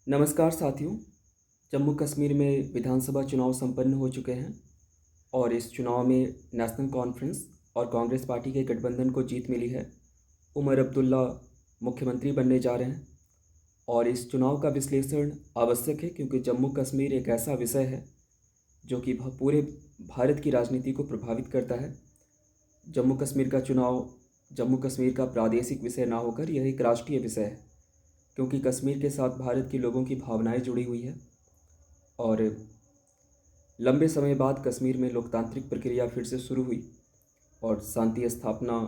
नमस्कार साथियों। जम्मू कश्मीर में विधानसभा चुनाव संपन्न हो चुके हैं और इस चुनाव में नेशनल कॉन्फ्रेंस और कांग्रेस पार्टी के गठबंधन को जीत मिली है। उमर अब्दुल्ला मुख्यमंत्री बनने जा रहे हैं और इस चुनाव का विश्लेषण आवश्यक है क्योंकि जम्मू कश्मीर एक ऐसा विषय है जो कि पूरे भारत की राजनीति को प्रभावित करता है। जम्मू कश्मीर का चुनाव जम्मू कश्मीर का प्रादेशिक विषय ना होकर यह एक राष्ट्रीय विषय है क्योंकि कश्मीर के साथ भारत के लोगों की भावनाएं जुड़ी हुई है और लंबे समय बाद कश्मीर में लोकतांत्रिक प्रक्रिया फिर से शुरू हुई और शांति स्थापना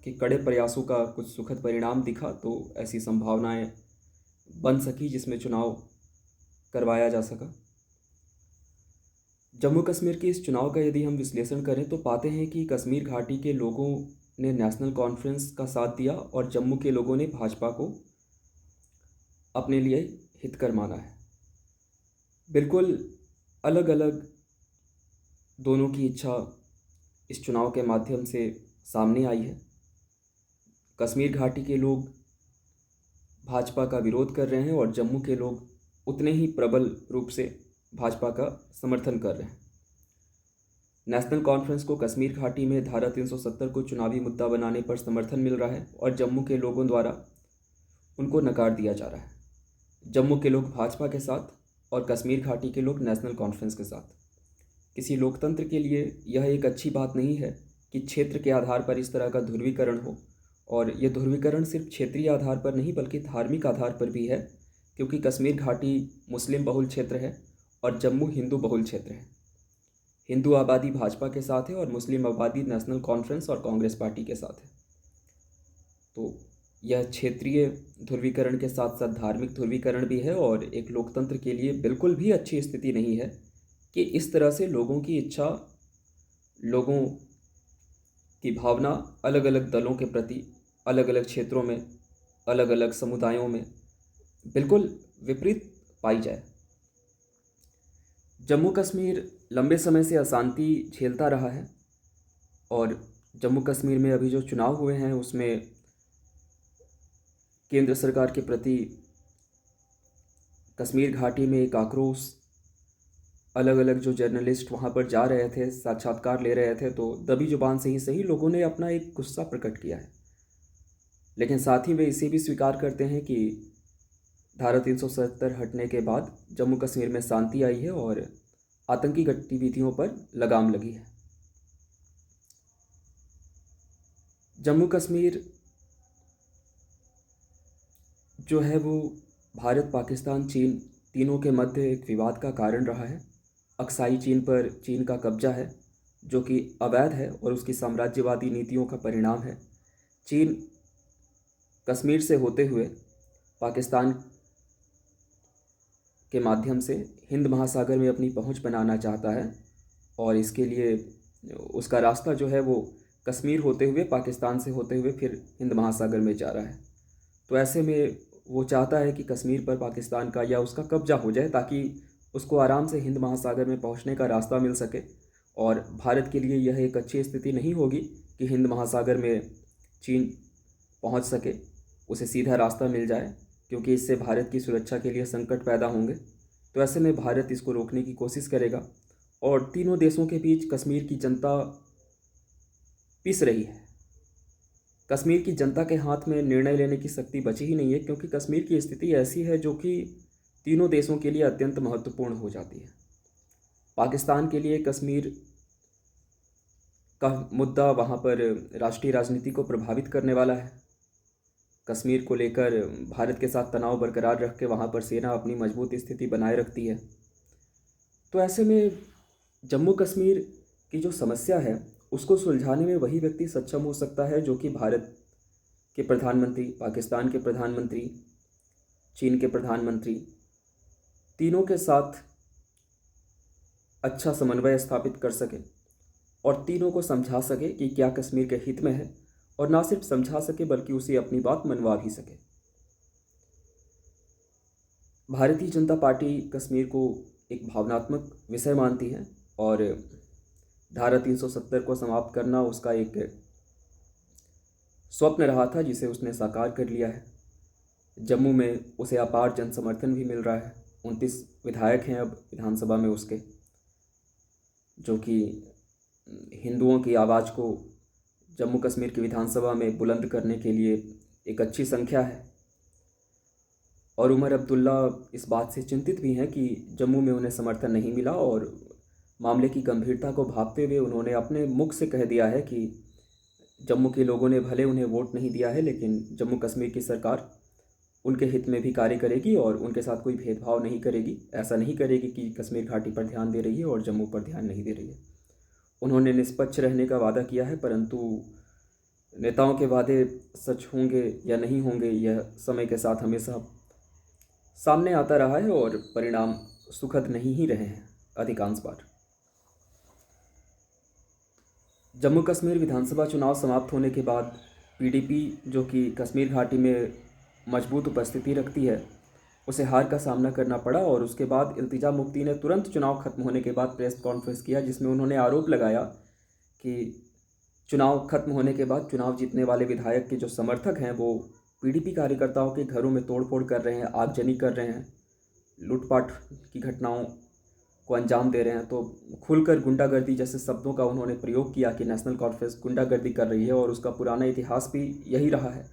के कड़े प्रयासों का कुछ सुखद परिणाम दिखा, तो ऐसी संभावनाएं बन सकी जिसमें चुनाव करवाया जा सका। जम्मू कश्मीर के इस चुनाव का यदि हम विश्लेषण करें तो पाते हैं कि कश्मीर घाटी के लोगों ने नेशनल कॉन्फ्रेंस का साथ दिया और जम्मू के लोगों ने भाजपा को अपने लिए हितकर माना है। बिल्कुल अलग अलग दोनों की इच्छा इस चुनाव के माध्यम से सामने आई है। कश्मीर घाटी के लोग भाजपा का विरोध कर रहे हैं और जम्मू के लोग उतने ही प्रबल रूप से भाजपा का समर्थन कर रहे हैं। नेशनल कॉन्फ्रेंस को कश्मीर घाटी में धारा 370 को चुनावी मुद्दा बनाने पर समर्थन मिल रहा है और जम्मू के लोगों द्वारा उनको नकार दिया जा रहा है। जम्मू के लोग भाजपा के साथ और कश्मीर घाटी के लोग नेशनल कॉन्फ्रेंस के साथ। किसी लोकतंत्र के लिए यह एक अच्छी बात नहीं है कि क्षेत्र के आधार पर इस तरह का ध्रुवीकरण हो, और यह ध्रुवीकरण सिर्फ क्षेत्रीय आधार पर नहीं बल्कि धार्मिक आधार पर भी है, क्योंकि कश्मीर घाटी मुस्लिम बहुल क्षेत्र है और जम्मू हिंदू बहुल क्षेत्र है। हिंदू आबादी भाजपा के साथ है और मुस्लिम आबादी नेशनल कॉन्फ्रेंस और कांग्रेस पार्टी के साथ है। तो यह क्षेत्रीय ध्रुवीकरण के साथ साथ धार्मिक ध्रुवीकरण भी है और एक लोकतंत्र के लिए बिल्कुल भी अच्छी स्थिति नहीं है कि इस तरह से लोगों की इच्छा, लोगों की भावना अलग अलग दलों के प्रति, अलग अलग क्षेत्रों में, अलग अलग समुदायों में बिल्कुल विपरीत पाई जाए। जम्मू कश्मीर लंबे समय से अशांति झेलता रहा है और जम्मू कश्मीर में अभी जो चुनाव हुए हैं उसमें केंद्र सरकार के प्रति कश्मीर घाटी में एक आक्रोश, अलग अलग जो जर्नलिस्ट वहाँ पर जा रहे थे, साक्षात्कार ले रहे थे, तो दबी जुबान से ही सही लोगों ने अपना एक गुस्सा प्रकट किया है। लेकिन साथ ही वे इसे भी स्वीकार करते हैं कि धारा 370 हटने के बाद जम्मू कश्मीर में शांति आई है और आतंकी गतिविधियों पर लगाम लगी है। जम्मू कश्मीर जो है वो भारत, पाकिस्तान, चीन तीनों के मध्य एक विवाद का कारण रहा है। अक्साई चीन पर चीन का कब्जा है जो कि अवैध है और उसकी साम्राज्यवादी नीतियों का परिणाम है। चीन कश्मीर से होते हुए पाकिस्तान के माध्यम से हिंद महासागर में अपनी पहुंच बनाना चाहता है और इसके लिए उसका रास्ता जो है वो कश्मीर होते हुए, पाकिस्तान से होते हुए फिर हिंद महासागर में जा रहा है। तो ऐसे में वो चाहता है कि कश्मीर पर पाकिस्तान का या उसका कब्जा हो जाए ताकि उसको आराम से हिंद महासागर में पहुंचने का रास्ता मिल सके। और भारत के लिए यह एक अच्छी स्थिति नहीं होगी कि हिंद महासागर में चीन पहुंच सके, उसे सीधा रास्ता मिल जाए, क्योंकि इससे भारत की सुरक्षा के लिए संकट पैदा होंगे। तो ऐसे में भारत इसको रोकने की कोशिश करेगा और तीनों देशों के बीच कश्मीर की जनता पिस रही है। कश्मीर की जनता के हाथ में निर्णय लेने की शक्ति बची ही नहीं है, क्योंकि कश्मीर की स्थिति ऐसी है जो कि तीनों देशों के लिए अत्यंत महत्वपूर्ण हो जाती है। पाकिस्तान के लिए कश्मीर का मुद्दा वहाँ पर राष्ट्रीय राजनीति को प्रभावित करने वाला है। कश्मीर को लेकर भारत के साथ तनाव बरकरार रख के वहाँ पर सेना अपनी मजबूत स्थिति बनाए रखती है। तो ऐसे में जम्मू कश्मीर की जो समस्या है उसको सुलझाने में वही व्यक्ति सक्षम हो सकता है जो कि भारत के प्रधानमंत्री, पाकिस्तान के प्रधानमंत्री, चीन के प्रधानमंत्री, तीनों के साथ अच्छा समन्वय स्थापित कर सके और तीनों को समझा सके कि क्या कश्मीर के हित में है, और ना सिर्फ समझा सके बल्कि उसे अपनी बात मनवा भी सके। भारतीय जनता पार्टी कश्मीर को एक भावनात्मक विषय मानती है और धारा 370 को समाप्त करना उसका एक स्वप्न रहा था जिसे उसने साकार कर लिया है। जम्मू में उसे अपार जन समर्थन भी मिल रहा है। 29 विधायक हैं अब विधानसभा में उसके, जो कि हिंदुओं की आवाज़ को जम्मू कश्मीर की विधानसभा में बुलंद करने के लिए एक अच्छी संख्या है। और उमर अब्दुल्ला इस बात से चिंतित भी हैं कि जम्मू में उन्हें समर्थन नहीं मिला, और मामले की गंभीरता को भांपते हुए उन्होंने अपने मुख से कह दिया है कि जम्मू के लोगों ने भले उन्हें वोट नहीं दिया है, लेकिन जम्मू कश्मीर की सरकार उनके हित में भी कार्य करेगी और उनके साथ कोई भेदभाव नहीं करेगी। ऐसा नहीं करेगी कि कश्मीर घाटी पर ध्यान दे रही है और जम्मू पर ध्यान नहीं दे रही है। उन्होंने निष्पक्ष रहने का वादा किया है, परंतु नेताओं के वादे सच होंगे या नहीं होंगे, यह समय के साथ हमेशा सामने आता रहा है और परिणाम सुखद नहीं ही रहे हैं अधिकांश बार। जम्मू कश्मीर विधानसभा चुनाव समाप्त होने के बाद पीडीपी, जो कि कश्मीर घाटी में मजबूत उपस्थिति रखती है, उसे हार का सामना करना पड़ा। और उसके बाद इल्तिजा मुफ्ती ने तुरंत चुनाव खत्म होने के बाद प्रेस कॉन्फ्रेंस किया, जिसमें उन्होंने आरोप लगाया कि चुनाव खत्म होने के बाद चुनाव जीतने वाले विधायक के जो समर्थक हैं वो पीडीपी कार्यकर्ताओं के घरों में तोड़फोड़ कर रहे हैं, आगजनी कर रहे हैं, लूटपाट की घटनाओं को अंजाम दे रहे हैं। तो खुलकर गुंडागर्दी जैसे शब्दों का उन्होंने प्रयोग किया कि नेशनल कॉन्फ्रेंस गुंडागर्दी कर रही है, और उसका पुराना इतिहास भी यही रहा है।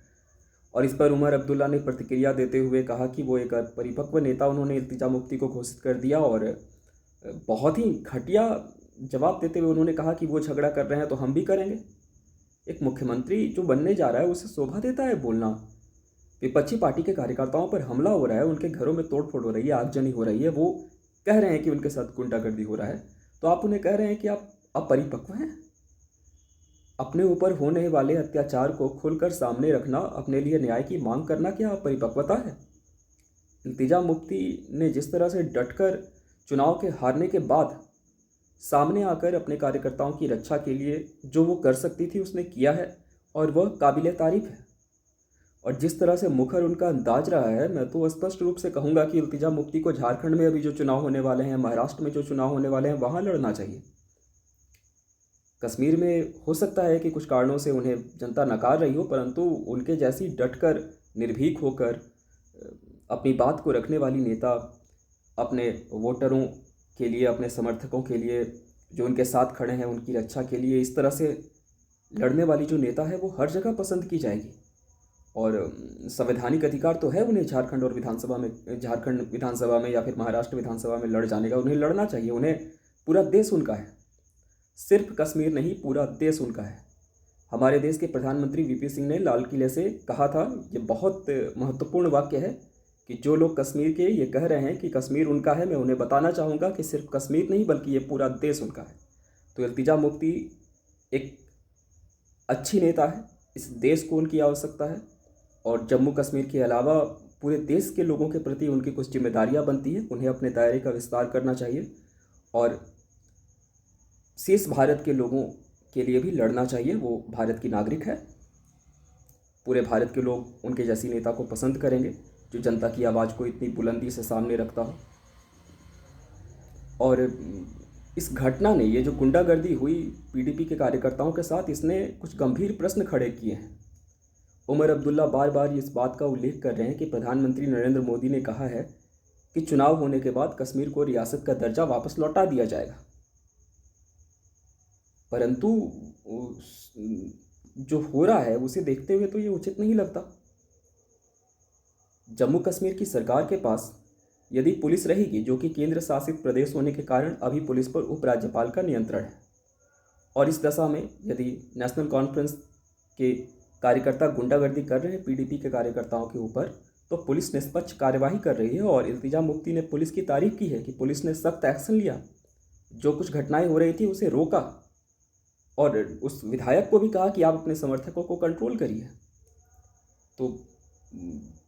और इस पर उमर अब्दुल्ला ने प्रतिक्रिया देते हुए कहा कि वो एक परिपक्व नेता उन्होंने इल्तिजा मुफ्ती को घोषित कर दिया, और बहुत ही घटिया जवाब देते हुए उन्होंने कहा कि वो झगड़ा कर रहे हैं तो हम भी करेंगे। एक मुख्यमंत्री जो बनने जा रहा है उसे शोभा देता है बोलना? विपक्षी पार्टी के कार्यकर्ताओं पर हमला हो रहा है, उनके घरों में तोड़फोड़ हो रही है, आगजनी हो रही है, वो कह रहे हैं कि उनके साथ गुंडागर्दी हो रहा है, तो आप उन्हें कह रहे हैं कि आप अपरिपक्व हैं। अपने ऊपर होने वाले अत्याचार को खुलकर सामने रखना, अपने लिए न्याय की मांग करना, क्या अपरिपक्वता है? इल्तिजा मुफ्ती ने जिस तरह से डटकर चुनाव के हारने के बाद सामने आकर अपने कार्यकर्ताओं की रक्षा के लिए जो वो कर सकती थी उसने किया है, और वह काबिले तारीफ है। और जिस तरह से मुखर उनका अंदाज रहा है, मैं तो स्पष्ट रूप से कहूँगा कि इल्तिजा मुफ्ती को झारखंड में अभी जो चुनाव होने वाले हैं, महाराष्ट्र में जो चुनाव होने वाले हैं, वहाँ लड़ना चाहिए। कश्मीर में हो सकता है कि कुछ कारणों से उन्हें जनता नकार रही हो, परंतु उनके जैसी डटकर निर्भीक होकर अपनी बात को रखने वाली नेता, अपने वोटरों के लिए, अपने समर्थकों के लिए, जो उनके साथ खड़े हैं उनकी रक्षा के लिए इस तरह से लड़ने वाली जो नेता है, वो हर जगह पसंद की जाएगी। और संवैधानिक अधिकार तो है उन्हें झारखंड विधानसभा में या फिर महाराष्ट्र विधानसभा में लड़ जाने का, उन्हें लड़ना चाहिए। उन्हें पूरा देश उनका है, सिर्फ कश्मीर नहीं, पूरा देश उनका है। हमारे देश के प्रधानमंत्री वीपी सिंह ने लाल किले से कहा था, ये बहुत महत्वपूर्ण वाक्य है, कि जो लोग कश्मीर के ये कह रहे हैं कि कश्मीर उनका है, मैं उन्हें बताना चाहूँगा कि सिर्फ कश्मीर नहीं बल्कि ये पूरा देश उनका है। तो इल्तिजा मुफ्ती एक अच्छी नेता है, इस देश को उनकी आवश्यकता है, और जम्मू कश्मीर के अलावा पूरे देश के लोगों के प्रति उनकी कुछ जिम्मेदारियां बनती हैं। उन्हें अपने दायरे का विस्तार करना चाहिए और शेष भारत के लोगों के लिए भी लड़ना चाहिए। वो भारत की नागरिक है, पूरे भारत के लोग उनके जैसी नेता को पसंद करेंगे जो जनता की आवाज़ को इतनी बुलंदी से सामने रखता हो। और इस घटना ने, ये जो गुंडागर्दी हुई पीडीपी के कार्यकर्ताओं के साथ, इसने कुछ गंभीर प्रश्न खड़े किए हैं। उमर अब्दुल्ला बार बार इस बात का उल्लेख कर रहे हैं कि प्रधानमंत्री नरेंद्र मोदी ने कहा है कि चुनाव होने के बाद कश्मीर को रियासत का दर्जा वापस लौटा दिया जाएगा, परंतु जो हो रहा है उसे देखते हुए तो ये उचित नहीं लगता। जम्मू कश्मीर की सरकार के पास यदि पुलिस रहेगी, जो कि केंद्र शासित प्रदेश होने के कारण अभी पुलिस पर उपराज्यपाल का नियंत्रण है, और इस दशा में यदि नेशनल कॉन्फ्रेंस के कार्यकर्ता गुंडागर्दी कर रहे हैं पीडीपी के कार्यकर्ताओं के ऊपर, तो पुलिस निष्पक्ष कार्यवाही कर रही है। और इल्तिजा मुफ्ती ने पुलिस की तारीफ की है कि पुलिस ने सख्त एक्शन लिया, जो कुछ घटनाएं हो रही थी उसे रोका, और उस विधायक को भी कहा कि आप अपने समर्थकों को कंट्रोल करिए। तो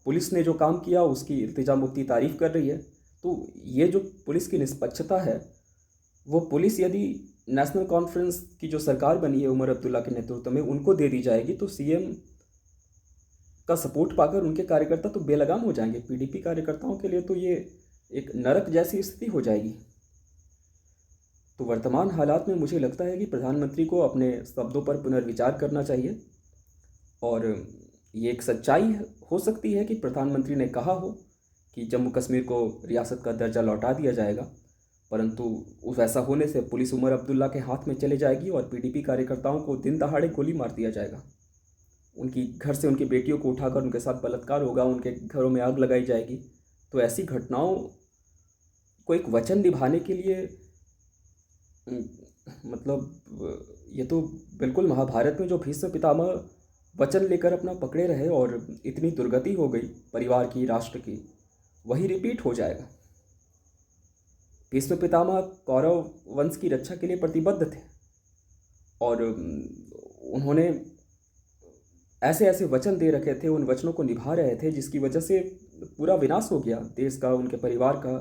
पुलिस ने जो काम किया उसकी इल्तिजा मुफ्ती तारीफ कर रही है। तो ये जो पुलिस की निष्पक्षता है, वो पुलिस यदि नेशनल कॉन्फ्रेंस की जो सरकार बनी है उमर अब्दुल्ला के नेतृत्व में, उनको दे दी जाएगी, तो सीएम का सपोर्ट पाकर उनके कार्यकर्ता तो बेलगाम हो जाएंगे। पीडीपी कार्यकर्ताओं के लिए तो ये एक नरक जैसी स्थिति हो जाएगी। तो वर्तमान हालात में मुझे लगता है कि प्रधानमंत्री को अपने शब्दों पर पुनर्विचार करना चाहिए और ये एक सच्चाई हो सकती है कि प्रधानमंत्री ने कहा हो कि जम्मू कश्मीर को रियासत का दर्जा लौटा दिया जाएगा, परंतु वैसा होने से पुलिस उमर अब्दुल्ला के हाथ में चले जाएगी और पीडीपी कार्यकर्ताओं को दिन दहाड़े गोली मार दिया जाएगा। उनकी घर से उनकी बेटियों को उठाकर उनके साथ बलात्कार होगा, उनके घरों में आग लगाई जाएगी। तो ऐसी घटनाओं को एक वचन निभाने के लिए ये तो बिल्कुल महाभारत में जो भीष्म पितामह वचन लेकर अपना पकड़े रहे और इतनी दुर्गति हो गई परिवार की, राष्ट्र की, वही रिपीट हो जाएगा। भीष्म पितामह कौरव वंश की रक्षा के लिए प्रतिबद्ध थे और उन्होंने ऐसे ऐसे वचन दे रखे थे, उन वचनों को निभा रहे थे, जिसकी वजह से पूरा विनाश हो गया देश का, उनके परिवार का।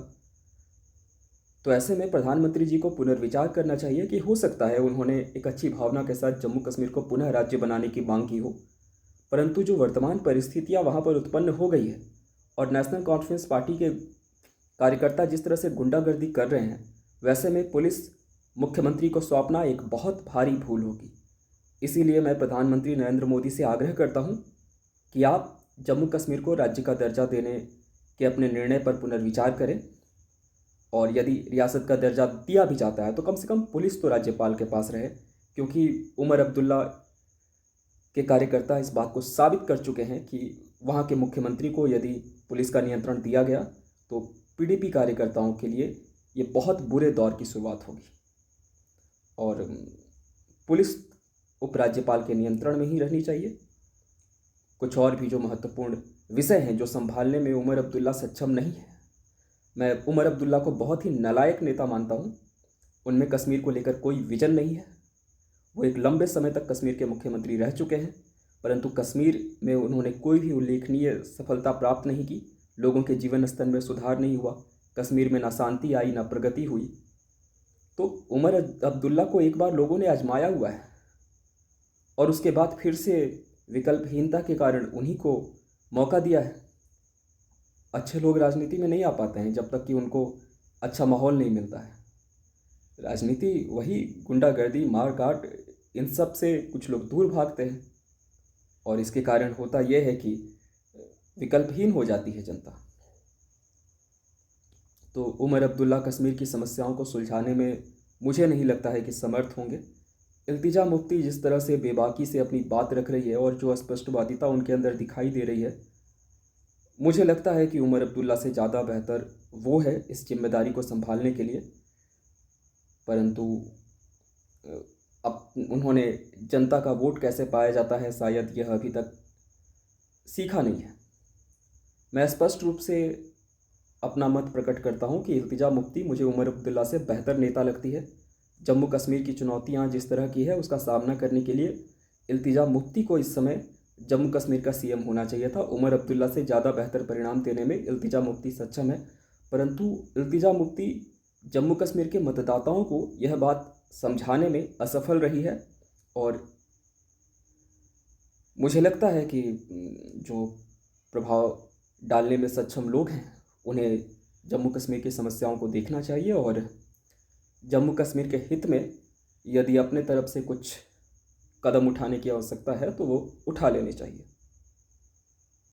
तो ऐसे में प्रधानमंत्री जी को पुनर्विचार करना चाहिए कि हो सकता है उन्होंने एक अच्छी भावना के साथ जम्मू कश्मीर को पुनः राज्य बनाने की मांग की हो, परंतु जो वर्तमान परिस्थितियां वहां पर उत्पन्न हो गई है और नेशनल कॉन्फ्रेंस पार्टी के कार्यकर्ता जिस तरह से गुंडागर्दी कर रहे हैं, वैसे में पुलिस मुख्यमंत्री को सौंपना एक बहुत भारी भूल होगी। इसीलिए मैं प्रधानमंत्री नरेंद्र मोदी से आग्रह करता हूं कि आप जम्मू कश्मीर को राज्य का दर्जा देने के अपने निर्णय पर पुनर्विचार करें, और यदि रियासत का दर्जा दिया भी जाता है तो कम से कम पुलिस तो राज्यपाल के पास रहे, क्योंकि उमर अब्दुल्ला के कार्यकर्ता इस बात को साबित कर चुके हैं कि वहाँ के मुख्यमंत्री को यदि पुलिस का नियंत्रण दिया गया तो पीडीपी कार्यकर्ताओं के लिए ये बहुत बुरे दौर की शुरुआत होगी और पुलिस उपराज्यपाल के नियंत्रण में ही रहनी चाहिए। कुछ और भी जो महत्वपूर्ण विषय हैं जो संभालने में उमर अब्दुल्ला सक्षम नहीं है। मैं उमर अब्दुल्ला को बहुत ही नालायक नेता मानता हूँ। उनमें कश्मीर को लेकर कोई विजन नहीं है। वो एक लंबे समय तक कश्मीर के मुख्यमंत्री रह चुके हैं, परंतु कश्मीर में उन्होंने कोई भी उल्लेखनीय सफलता प्राप्त नहीं की। लोगों के जीवन स्तर में सुधार नहीं हुआ, कश्मीर में ना शांति आई ना प्रगति हुई। तो उमर अब्दुल्ला को एक बार लोगों ने आजमाया हुआ है और उसके बाद फिर से विकल्पहीनता के कारण उन्हीं को मौका दिया है। अच्छे लोग राजनीति में नहीं आ पाते हैं जब तक कि उनको अच्छा माहौल नहीं मिलता है। राजनीति वही गुंडागर्दी, मारकाट, इन सब से कुछ लोग दूर भागते हैं और इसके कारण होता यह है कि विकल्पहीन हो जाती है जनता। तो उमर अब्दुल्ला कश्मीर की समस्याओं को सुलझाने में मुझे नहीं लगता है कि समर्थ होंगे। इल्तिजा मुफ्ती जिस तरह से बेबाकी से अपनी बात रख रही है और जो अस्पष्टवादिता उनके अंदर दिखाई दे रही है, मुझे लगता है कि उमर अब्दुल्ला से ज़्यादा बेहतर वो है इस जिम्मेदारी को संभालने के लिए। परंतु अब उन्होंने जनता का वोट कैसे पाया जाता है, शायद यह अभी तक सीखा नहीं है। मैं स्पष्ट रूप से अपना मत प्रकट करता हूं कि इल्तिजा मुफ्ती मुझे उमर अब्दुल्ला से बेहतर नेता लगती है। जम्मू कश्मीर की चुनौतियां जिस तरह की है उसका सामना करने के लिए इल्तिजा मुफ्ती को इस समय जम्मू कश्मीर का सीएम होना चाहिए था। उमर अब्दुल्ला से ज़्यादा बेहतर परिणाम देने में इल्तिजा मुफ्ती सक्षम है, परंतु इल्तिजा मुफ्ती जम्मू कश्मीर के मतदाताओं को यह बात समझाने में असफल रही है। और मुझे लगता है कि जो प्रभाव डालने में सक्षम लोग हैं उन्हें जम्मू कश्मीर की समस्याओं को देखना चाहिए और जम्मू कश्मीर के हित में यदि अपने तरफ से कुछ कदम उठाने की आवश्यकता है तो वो उठा लेनी चाहिए।